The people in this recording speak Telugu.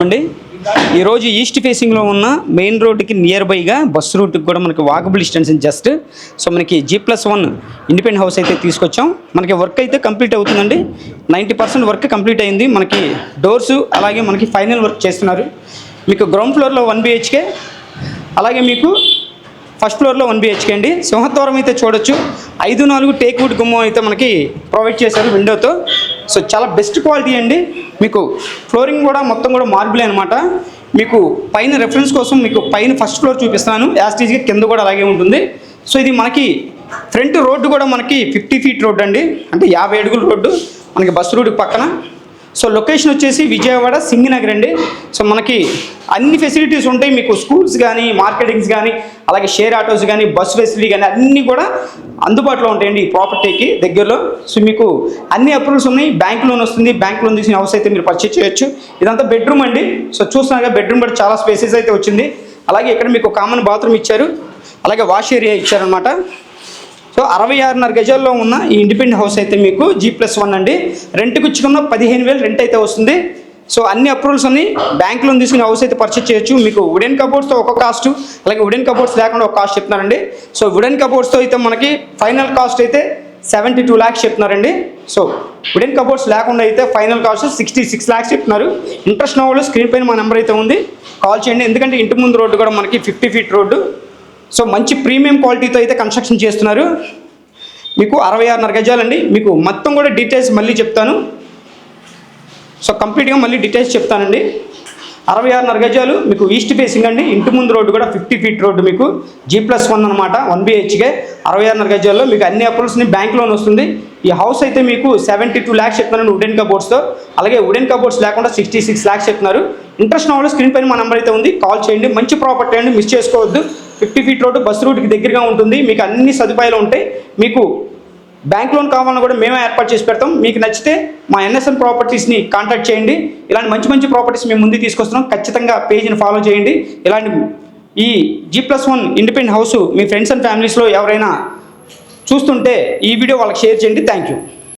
అండి ఈరోజు ఈస్ట్ ఫేసింగ్లో ఉన్న మెయిన్ రోడ్డుకి నియర్ బైగా బస్ రూట్కి కూడా మనకి వాకబుల్ డిస్టెన్స్ జస్ట్. సో మనకి G+1 ఇండిపెండెంట్ హౌస్ అయితే తీసుకొచ్చాం. మనకి వర్క్ అయితే కంప్లీట్ అవుతుందండి. 90% వర్క్ కంప్లీట్ అయింది. మనకి డోర్సు అలాగే మనకి ఫైనల్ వర్క్ చేస్తున్నారు. మీకు గ్రౌండ్ ఫ్లోర్లో 1 BHK, అలాగే మీకు ఫస్ట్ ఫ్లోర్లో 1 BHK అండి. సింహద్వారం అయితే చూడొచ్చు. 5/4 టేక్ వుడ్ గుమ్మం అయితే మనకి ప్రొవైడ్ చేశారు విండోతో. సో చాలా బెస్ట్ క్వాలిటీ అండి. మీకు ఫ్లోరింగ్ కూడా మొత్తం కూడా మార్బులే అనమాట. మీకు పైన రెఫరెన్స్ కోసం మీకు పైన ఫస్ట్ ఫ్లోర్ చూపిస్తాను. యాస్టీజ్గా కింద కూడా అలాగే ఉంటుంది. సో ఇది మనకి ఫ్రంట్ రోడ్డు కూడా మనకి 50 ఫీట్ రోడ్డు అండి, అంటే 50 అడుగుల రోడ్డు మనకి బస్ రూట్ పక్కన. సో లొకేషన్ వచ్చేసి విజయవాడ సింగినగర్ అండి. సో మనకి అన్ని ఫెసిలిటీస్ ఉంటాయి. మీకు స్కూల్స్ కానీ, మార్కెటింగ్స్ కానీ, అలాగే షేర్ ఆటోస్ కానీ, బస్ ఫెసిలిటీ కానీ అన్నీ కూడా అందుబాటులో ఉంటాయండి ఈ ప్రాపర్టీకి దగ్గరలో. సో మీకు అన్ని అప్రూవల్స్ ఉన్నాయి. బ్యాంక్ లోన్ వస్తుంది. బ్యాంక్ లోన్ తీసిన హౌస్ అయితే మీరు పర్చేజ్ చేయొచ్చు. ఇదంతా బెడ్రూమ్ అండి. సో చూస్తున్నాగా బెడ్రూమ్ కూడా చాలా స్పేసెస్ అయితే వచ్చింది. అలాగే ఇక్కడ మీకు కామన్ బాత్రూమ్ ఇచ్చారు, అలాగే వాష్ ఏరియా ఇచ్చారనమాట. సో 66.5 గజాల్లో ఉన్న ఈ ఇండిపెండెంట్ హౌస్ అయితే మీకు G+1 అండి. రెంట్కి ఇచ్చుకున్న 15,000 రెంట్ అయితే వస్తుంది. సో అన్ని అప్రూవల్స్ అన్ని బ్యాంక్ లోన్ తీసుకుని హౌస్ అయితే పర్చేజ్ చేయొచ్చు. మీకు వుడెన్ కబోర్డ్స్తో ఒక కాస్ట్, అలాగే వుడెన్ కబోర్డ్స్ లేకుండా ఒక కాస్ట్ చెప్తున్నారండి. సో వుడెన్ కబోర్డ్స్తో అయితే మనకి ఫైనల్ కాస్ట్ అయితే 72 lakhs చెప్తున్నారండి. సో వుడెన్ కబోర్డ్స్ లేకుండా అయితే ఫైనల్ కాస్ట్ 66 lakhs చెప్తున్నారు. ఇంట్రెస్ట్ ఉన్న వాళ్ళు స్క్రీన్ పైన మా నెంబర్ అయితే ఉంది, కాల్ చేయండి. ఎందుకంటే ఇంటి ముందు రోడ్డు కూడా మనకి 50 ఫీట్ రోడ్డు. సో మంచి ప్రీమియం క్వాలిటీతో అయితే కన్స్ట్రక్షన్ చేస్తున్నారు. మీకు 66.5 గజాలండి. మీకు మొత్తం కూడా డీటెయిల్స్ మళ్ళీ చెప్తాను. సో కంప్లీట్గా మళ్ళీ డీటెయిల్స్ చెప్తానండి. 66.5 గజాలు మీకు ఈస్ట్ ఫేసింగ్ అండి. ఇంటి ముందు రోడ్డు కూడా 50 ఫీట్ రోడ్డు, మీకు G+1 అనమాట. 1 BHK 66.5 గజాల్లో మీకు అన్ని అప్రూవల్స్ని బ్యాంక్ లోన్ వస్తుంది. ఈ హౌస్ అయితే మీకు 72 lakhs చెప్తున్నాను వుడెన్ కబోర్డ్స్తో, అలాగే వుడెన్ కబోర్డ్స్ లేకుండా 66 lakhs చెప్తున్నారు. ఇంట్రెస్ట్ ఉన్న వాళ్ళు స్క్రీన్ పైన మా నెంబర్ అయితే ఉంది, కాల్ చేయండి. మంచి ప్రాపర్టీ అండి, మిస్ చేసుకోవద్దు. 50 ఫీట్ రోడ్డు బస్ రూట్కి దగ్గరగా ఉంటుంది. మీకు అన్ని సదుపాయాలు ఉంటాయి. మీకు బ్యాంక్ లోన్ కావాలన్నా కూడా మేమే ఏర్పాటు చేసి పెడతాం. మీకు నచ్చితే మా NSN ప్రాపర్టీస్ని కాంటాక్ట్ చేయండి. ఇలాంటి మంచి మంచి ప్రాపర్టీస్ మేము ముందుకు తీసుకొస్తున్నాం. ఖచ్చితంగా పేజ్ని ఫాలో చేయండి. ఇలాంటి ఈ G+1 ఇండిపెండెంట్ హౌస్ మీ ఫ్రెండ్స్ అండ్ ఫ్యామిలీస్లో ఎవరైనా చూస్తుంటే ఈ వీడియో వాళ్ళకి షేర్ చేయండి. Thank you.